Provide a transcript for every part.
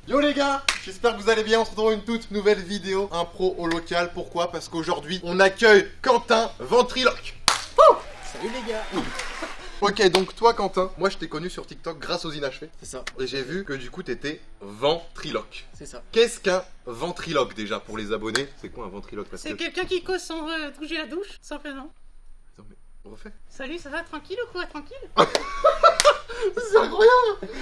Yo les gars, j'espère que vous allez bien, on se retrouve dans une toute nouvelle vidéo impro au local. Pourquoi? Parce qu'aujourd'hui on accueille Quentin Ventriloque. Salut les gars. Ok, donc toi Quentin, moi je t'ai connu sur TikTok grâce aux inachevés. C'est ça, Et j'ai vu que du coup t'étais ventriloque. c'est ça. Qu'est-ce qu'un ventriloque déjà pour les abonnés? C'est quoi un ventriloque? Parce C'est que... quelqu'un qui cause sans bouger la douche, simplement. Attends, mais on refait. Salut, ça va tranquille ou quoi? Tranquille? C'est incroyable.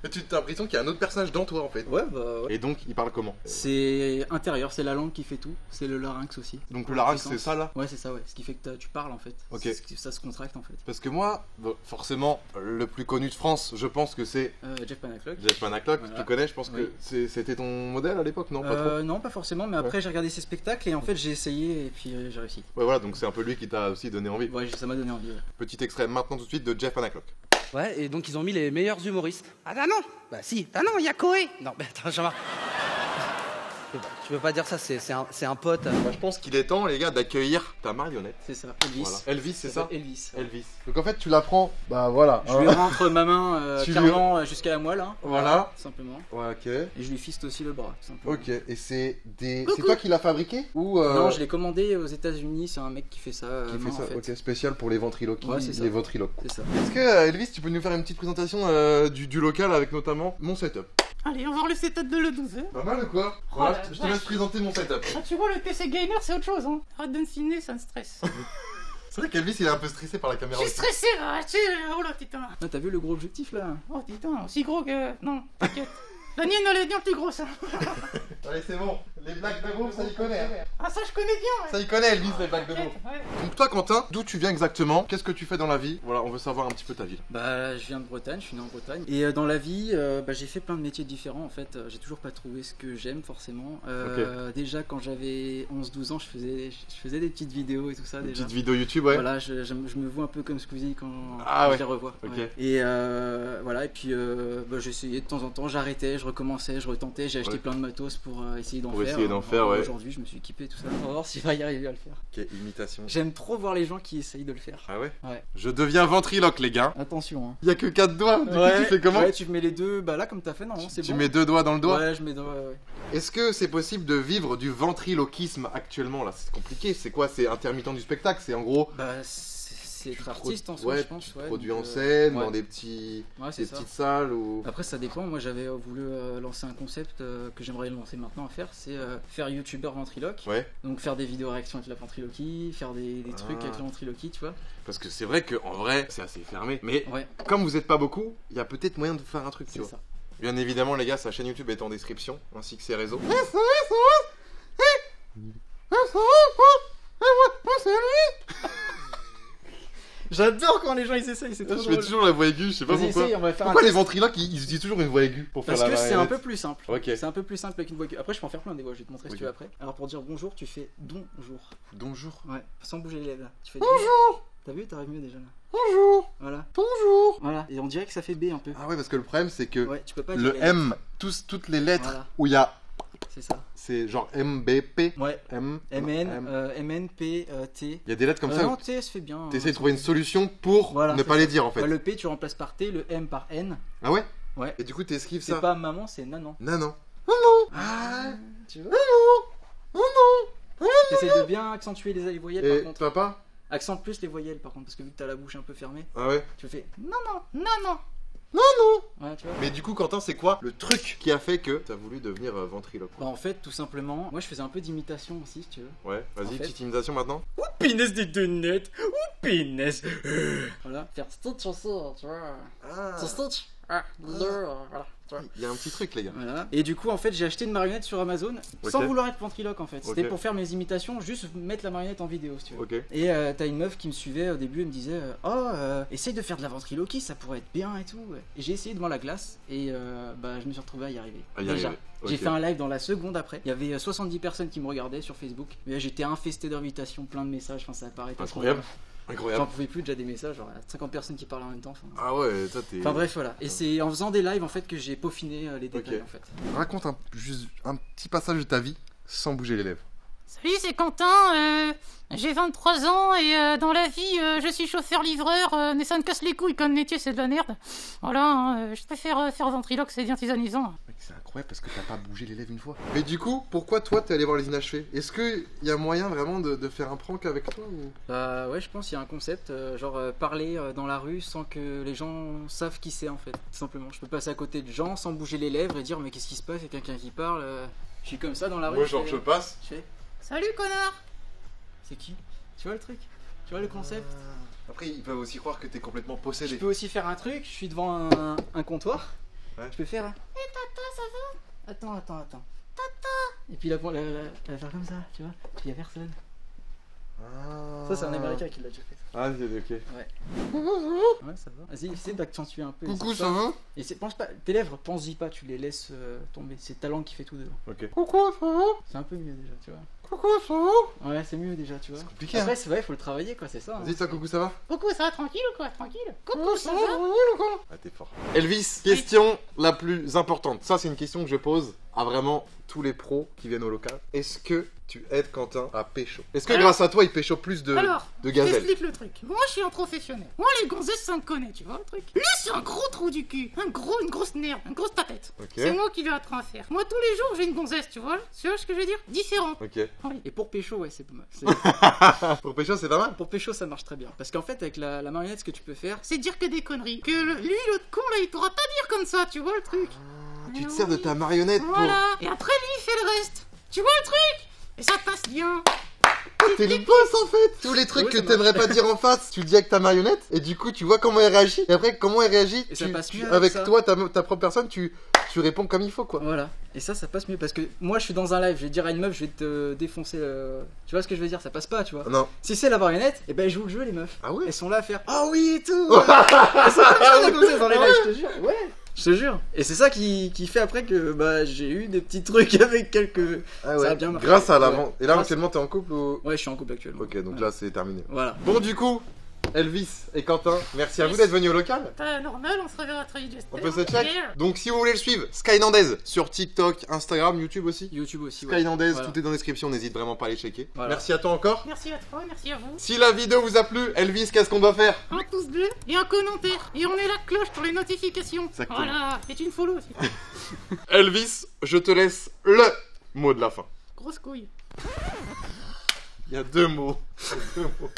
Et tu t'as l'impression qu'il y a un autre personnage dans toi en fait. Ouais, bah ouais. Et donc il parle comment? C'est intérieur, c'est la langue qui fait tout. C'est le larynx aussi. Donc Pour le la larynx puissance. c'est ça là? Ouais, c'est ça, ouais. Ce qui fait que tu parles en fait. Ok. Ça se contracte en fait. Parce que moi, bon, forcément, le plus connu de France, je pense que c'est Jeff Panaclock. Jeff Panaclock. Voilà. Tu connais, je pense Oui. que c'était ton modèle à l'époque, non? Pas trop. Non, pas forcément, mais après j'ai regardé ses spectacles et en fait j'ai essayé et puis j'ai réussi. Ouais, voilà, donc c'est un peu lui qui t'a aussi donné envie. Ouais, ça m'a donné envie. Ouais. Petit extrait maintenant tout de suite de Jeff Panaclock. Ouais, et donc ils ont mis les meilleurs humoristes. Ah bah non. Bah si. Ah non, il y a Koé. Non, mais attends, Jean-Marc. Tu peux pas dire ça, c'est un pote. Moi, je pense qu'il est temps, les gars, d'accueillir ta marionnette. C'est ça, Elvis. Voilà. Elvis, c'est ça? Elvis. Elvis. Donc en fait, tu la prends, bah voilà. Je lui rentre ma main Tu lui- clairement jusqu'à la moelle, hein, Voilà. tout simplement. Ouais, ok. Et je lui fiste aussi le bras, tout simplement. Ok, et c'est des. Coucou. C'est toi qui l'as fabriqué? Ou. Non, je l'ai commandé aux États-Unis, c'est un mec qui fait ça. Qui fait main, ça, en fait. ok, spécial pour les ventriloques. Ouais, c'est ça. Les ventriloques. C'est ça. Est-ce que Elvis, tu peux nous faire une petite présentation du local avec notamment mon setup? Allez, on va voir le setup de le 12. Hein. Pas mal ou quoi? Oh Voilà, la je te laisse vache. présenter mon setup. Ah, tu vois, le PC gamer, c'est autre chose. Hein. Arrête de me signer, ça me stresse. C'est vrai qu'Elvis il est un peu stressé par la Je caméra suis aussi. stressé là, oh là, putain. Ah, t'as vu le gros objectif là? Oh putain, aussi gros que. Non, t'inquiète. La mienne, elle est bien plus grosse. Hein. Allez, c'est bon. Les blagues de groupe, ça y connaît. Hein. Ah, ça, je connais bien. Ouais. Ça y connaît, Elvis, les blagues de groupe. Ouais. Donc, toi, Quentin, d'où tu viens exactement? Qu'est-ce que tu fais dans la vie? Voilà, on veut savoir un petit peu ta vie. Bah, je viens de Bretagne, je suis né en Bretagne. Et dans la vie, bah, j'ai fait plein de métiers différents en fait. J'ai toujours pas trouvé ce que j'aime forcément. Déjà, quand j'avais 11-12 ans, je faisais des petites vidéos et tout ça Une déjà. petite vidéo YouTube, ouais. Voilà, je me vois un peu comme Squeezie quand Ah ouais. je les revois. Ok. Ouais. Et voilà, et puis bah, j'essayais de temps en temps, j'arrêtais, je recommençais, je retentais, j'ai acheté Ouais. plein de matos pour essayer d'en Pour faire. essayer d'en faire, ouais. Aujourd'hui, je me suis équipé tout ça. On va voir si je vais y arriver à le faire. Ok, imitation. J'aime trop voir les gens qui essayent de le faire. Ah ouais? Ouais. Je deviens ventriloque, les gars. Attention, hein. Il y a que 4 doigts. Du coup, tu fais comment? Ouais, tu mets les deux, bah là comme t'as fait, non, c'est Tu bon. mets 2 doigts dans le doigt? Ouais, je mets deux, ouais. Est-ce que c'est possible de vivre du ventriloquisme actuellement? Là, c'est compliqué. C'est quoi? C'est intermittent du spectacle. C'est en gros. Bah, c'est être tu artiste en produ- soi, ouais, je pense. tu te ouais, produis donc, en scène, ouais. dans des petits, Ouais, c'est des ça. petites salles ou. Après, ça dépend. Moi, j'avais voulu lancer un concept que j'aimerais lancer maintenant à faire, c'est faire youtubeur ventriloque. Ouais. Donc, faire des vidéos réactions avec la ventriloquie, faire des trucs Ah. avec la ventriloquie, tu vois. Parce que c'est vrai qu'en vrai, c'est assez fermé. Mais Ouais, comme vous êtes pas beaucoup, il y a peut-être moyen de faire un truc, tu c'est vois. ça. Bien évidemment, les gars, sa chaîne YouTube est en description, ainsi que ses réseaux. J'adore quand les gens ils essayent, c'est Je trop fais drôle. toujours la voix aiguë, je sais pas Vas-y, pourquoi. essaye, on va faire Pourquoi un les test. ventriloques ils utilisent toujours une voix aiguë pour faire Parce la que c'est un marionnette? peu plus simple. Ok. C'est un peu plus simple avec une voix aiguë. Après, je peux en faire plein des voix, je vais te montrer si Ok. tu veux après. Alors, pour dire bonjour, tu fais donjour. Bonjour. Ouais, sans bouger les lèvres là. Tu fais Bonjour. T'as vu, t'arrives mieux déjà là. Bonjour. Voilà. Bonjour. Voilà. Et on dirait que ça fait B un peu. Ah ouais, parce que le problème c'est que Ouais, tu peux pas le dire les lettres. M, toutes les lettres Voilà. où il y a, C'est ça. c'est genre MBP, Ouais. M, MN, P, T. Il y a des lettres comme Non, ça. T, ça fait bien. T'essayes de trouver une solution pour Voilà, ne c'est pas ça. les dire en fait. Ouais, le P, tu remplaces par T, le M par N. Ah ouais? Ouais. Et du coup t'esquives C'est ça. pas maman, c'est nanan. Non, non. Ah, tu vois. Non, non. T'essayes de bien accentuer les voyelles Et par contre. papa? Accentue plus les voyelles par contre, parce que vu que t'as la bouche un peu fermée, Ah ouais. tu fais. Non, non, non, non. Non, non. Ouais, tu vois. Mais du coup, Quentin, c'est quoi le truc qui a fait que t'as voulu devenir ventriloque? Bah, en fait, tout simplement, moi je faisais un peu d'imitation aussi, si tu veux. Ouais, vas-y, En fait- petite imitation maintenant. Pinesse des deux nettes, ou pinesse. Voilà, faire Stitch aussi, tu vois. Ah. C'est Stitch. Ah, voilà. tu vois. Il y a un petit truc, les gars. Voilà. Et du coup, en fait, j'ai acheté une marionnette sur Amazon sans Ok. vouloir être ventriloque en fait. C'était Ok. pour faire mes imitations, juste mettre la marionnette en vidéo si tu veux. Ok. Et t'as une meuf qui me suivait au début, elle me disait essaye de faire de la ventriloquie, ça pourrait être bien et tout. Et j'ai essayé devant la glace et bah, je me suis retrouvé à y arriver. À y Déjà. arriver. J'ai Ok. fait un live dans la seconde après. Il y avait 70 personnes qui me regardaient sur Facebook. Mais j'étais infesté d'invitations, plein de messages. Enfin, ça apparaît. Incroyable. J'en Incroyable. pouvais plus déjà des messages, genre 50 personnes qui parlent en même temps. Ah ouais, toi t'es. Enfin bref, voilà. Et c'est en faisant des lives en fait que j'ai peaufiné les détails Ok. en fait. Raconte juste un petit passage de ta vie sans bouger les lèvres. Salut, c'est Quentin. J'ai 23 ans et dans la vie, je suis chauffeur-livreur, mais ça me casse les couilles comme métier, c'est de la merde. Voilà, je préfère faire ventriloque, c'est bien tisanisant. Mec, c'est incroyable parce que t'as pas bougé les lèvres une fois. Mais du coup, pourquoi toi t'es allé voir les inachevés? Est-ce qu'il y a moyen vraiment de faire un prank avec toi ou... Bah ouais, je pense qu'il y a un concept, parler dans la rue sans que les gens savent qui c'est en fait, tout simplement. Je peux passer à côté de gens sans bouger les lèvres et dire mais qu'est-ce qui se passe, il y a quelqu'un qui parle. Je suis comme ça dans la rue. Moi genre je passe. Je fais, Salut, connard. c'est qui? Tu vois le truc? Tu vois le concept? Après ils peuvent aussi croire que t'es complètement Je possédé. peux aussi faire un truc, je suis devant un comptoir. Ouais. Je peux faire. Eh, tata, ça va? Attends. Et puis la faire comme ça, tu vois. Puis y a personne. Ah. Ça, c'est un américain qui l'a déjà fait. Ah c'est ok. Ouais, ça va. Vas-y, essaie d'accentuer un peu. Coucou, Essaie ça pas- va? Et pense pas, tes lèvres, pense-y pas, tu les laisses tomber. C'est ta langue qui fait tout dedans. Ok. Coucou, ça va? C'est un peu mieux déjà, tu vois. Coucou, ça va? Ouais, c'est mieux déjà, tu vois. C'est compliqué hein. Après, c'est vrai, faut le travailler quoi, c'est ça. hein. Vas-y toi coucou ça va? Coucou, ça va tranquille ou quoi? Tranquille? Coucou, ça va? Ah t'es fort. Elvis, question la plus importante. Ça c'est une question que je pose à vraiment tous les pros qui viennent au local. Est-ce que tu aides Quentin à pécho? Est-ce que Alors- grâce à toi il pécho plus de Alors, je gazelles? t'explique le truc. Moi, je suis un professionnel. Moi, les gonzesses, ça me connaît, tu vois le truc. Lui, c'est un gros trou du cul. Une grosse nerve, une grosse tapette. Ok. C'est moi qui lui apprends à faire. Moi, tous les jours, j'ai une gonzesse, tu vois? Tu vois ce que je veux dire? Différent. Ok. Oui. Et pour pécho, ouais, c'est pas mal. Pour pécho c'est pas mal? Pour pécho, ça marche très bien. Parce qu'en fait, avec la marionnette, ce que tu peux faire, C'est dire que des conneries. Que lui, l'autre con, là, il pourra pas dire comme ça, tu vois le truc? Tu te sers de ta marionnette Voilà. Et après, lui, il fait le reste. Tu vois le truc? Et ça passe bien. pour... T'es le boss en fait. Tous les trucs Oui, que ça t'aimerais pas dire en face, tu le dis avec ta marionnette. Et du coup tu vois comment elle réagit. Et après comment elle réagit, Et ça passe mieux avec avec ça. toi, ta propre personne, tu réponds comme il faut quoi. voilà. Et ça passe mieux. Parce que moi, je suis dans un live, je vais dire à une meuf, je vais te défoncer. Tu vois ce que je veux dire? Ça passe pas, tu vois. Non. Si c'est la marionnette, et ben, je joue le jeu, les meufs. Ah ouais? Elles sont là à faire ah oui et tout. Elles sont comme ça, les gonzesses dans les lives, je te jure. Ouais. Je te jure. Et c'est ça qui fait après que bah j'ai eu des petits trucs avec quelques. Ah Ça a bien marché. Grâce à l'avant. Ouais. Et là Grâce- actuellement t'es en couple ou... Ouais, je suis en couple actuellement. Ok donc Ouais. là c'est terminé. Voilà. Bon du coup, Elvis et Quentin, merci à vous Yes. d'être venus au local. Pas normal, on se reverra très vite. On peut se check. Yeah. Donc si vous voulez le suivre, Skynandez sur TikTok, Instagram, YouTube aussi. YouTube aussi. Ouais. Skynandez, Voilà. tout est dans la description, n'hésite vraiment pas à les checker. Voilà. Merci à toi encore. Merci à toi, merci à vous. Si la vidéo vous a plu, Elvis, qu'est-ce qu'on doit faire? Un pouce bleu et un commentaire. Et on met la cloche pour les notifications. Exactement. Voilà. Et une follow aussi. Elvis, je te laisse le mot de la fin. Grosse couille. Il y a deux mots. Deux mots.